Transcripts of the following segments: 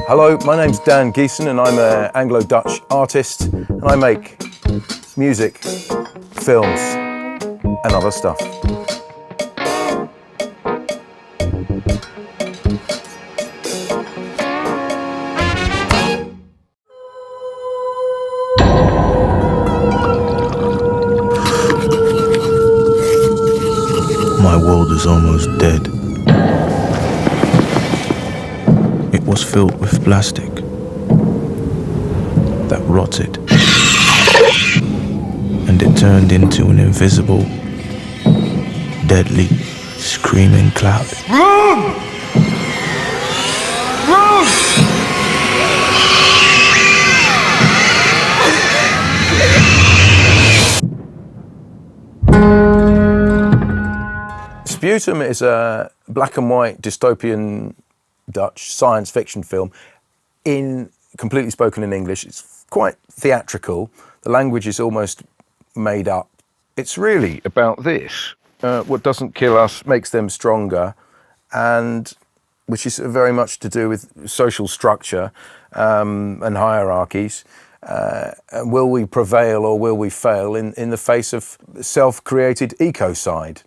Hello, my name's Geesin and I'm an Anglo-Dutch artist and I make music, films and other stuff. My world is almost dead. It was filled with plastic that rotted, and it turned into an invisible, deadly, screaming cloud. Run! Run! Sputum is a black and white dystopian Dutch science fiction film completely spoken in English. It's quite theatrical. The language is almost made up. It's really about this. What doesn't kill us makes them stronger, and which is very much to do with social structure and hierarchies. Will we prevail or will we fail in the face of self-created ecocide?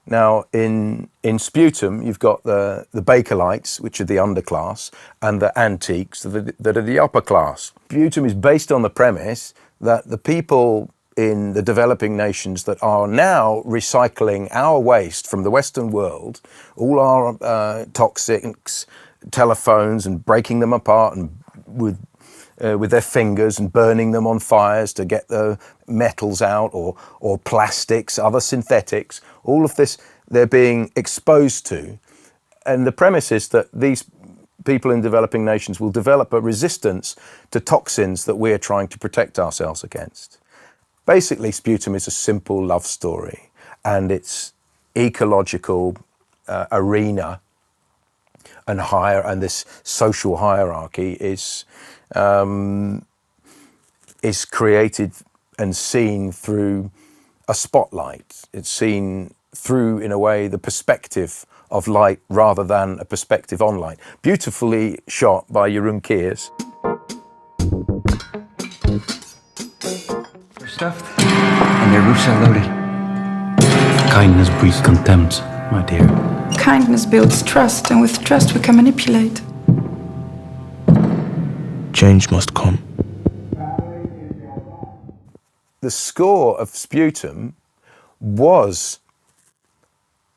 Now, in Sputum, you've got the Bakelite, which are the underclass, and the antiques that are the upper class. Sputum is based on the premise that the people in the developing nations that are now recycling our waste from the Western world, all our toxics, telephones, and breaking them apart and with their fingers and burning them on fires to get the metals out, or plastics, other synthetics, all of this they're being exposed to. And the premise is that these people in developing nations will develop a resistance to toxins that we're trying to protect ourselves against. Basically, Sputum is a simple love story, and its ecological arena and this social hierarchy is created and seen through a spotlight. It's seen through, in a way, the perspective of light rather than a perspective on light. Beautifully shot by Jeroen. They're stuffed and their roofs are loaded. Kindness breeds contempt, my dear. Kindness builds trust, and with trust we can manipulate. Change must come. The score of Sputum was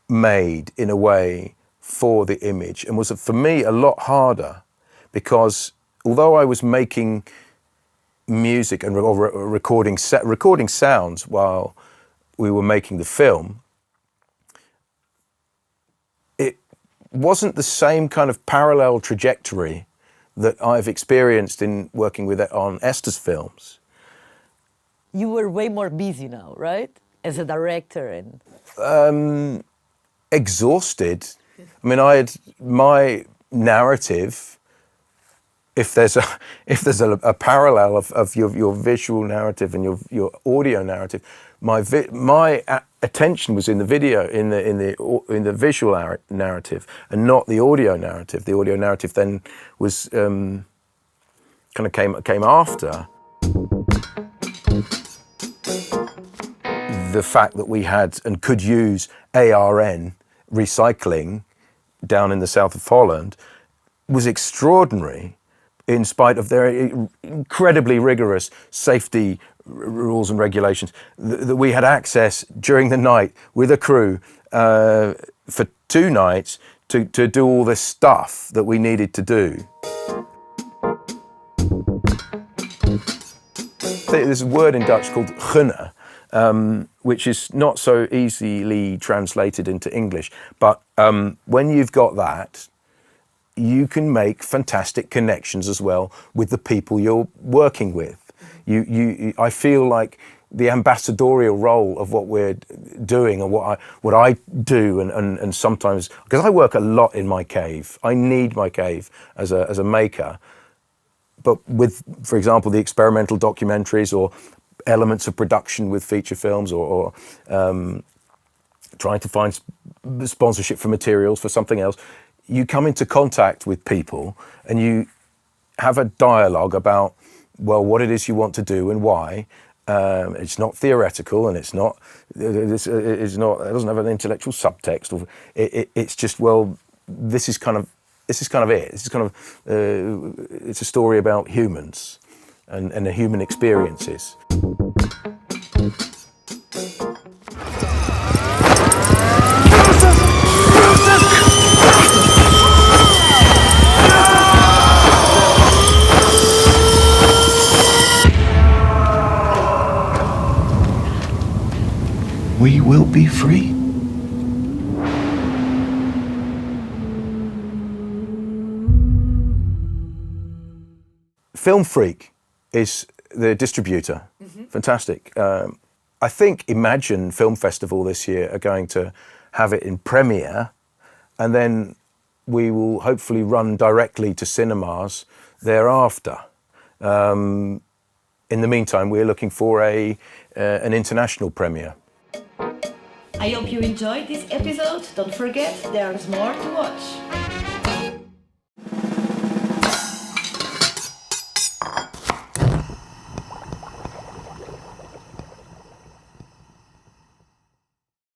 made in a way for the image, and was, for me, a lot harder, because although I was making music and recording sounds while we were making the film, it wasn't the same kind of parallel trajectory that I've experienced in working with it on Esther's films. You were way more busy now, right? As a director and... Exhausted. I mean, I had my narrative. If there's a parallel of your visual narrative and your audio narrative, my attention was in the video, in the visual narrative, and not the audio narrative. The audio narrative then was kind of came after. The fact that we had and could use ARN recycling down in the south of Holland was extraordinary, in spite of their incredibly rigorous safety rules and regulations, that we had access during the night with a crew for 2 nights to do all this stuff that we needed to do. There's a word in Dutch called gunnen, which is not so easily translated into English, but when you've got that, you can make fantastic connections as well with the people you're working with. I feel like the ambassadorial role of what we're doing and what I do, and sometimes, because I work a lot in my cave, I need my cave as a maker, but with, for example, the experimental documentaries or elements of production with feature films, or trying to find sponsorship for materials for something else, you come into contact with people and have a dialogue about, well, what it is you want to do and why. It's not theoretical, and it doesn't have an intellectual subtext. It's just, well, this is kind of it. This is kind of it's a story about humans and the human experiences. We will be free. Film Freak is the distributor. Fantastic. I think Imagine Film Festival this year are going to have it in premiere, and then we will hopefully run directly to cinemas thereafter. In the meantime, we're looking for an international premiere. I hope you enjoyed this episode. Don't forget, there's more to watch.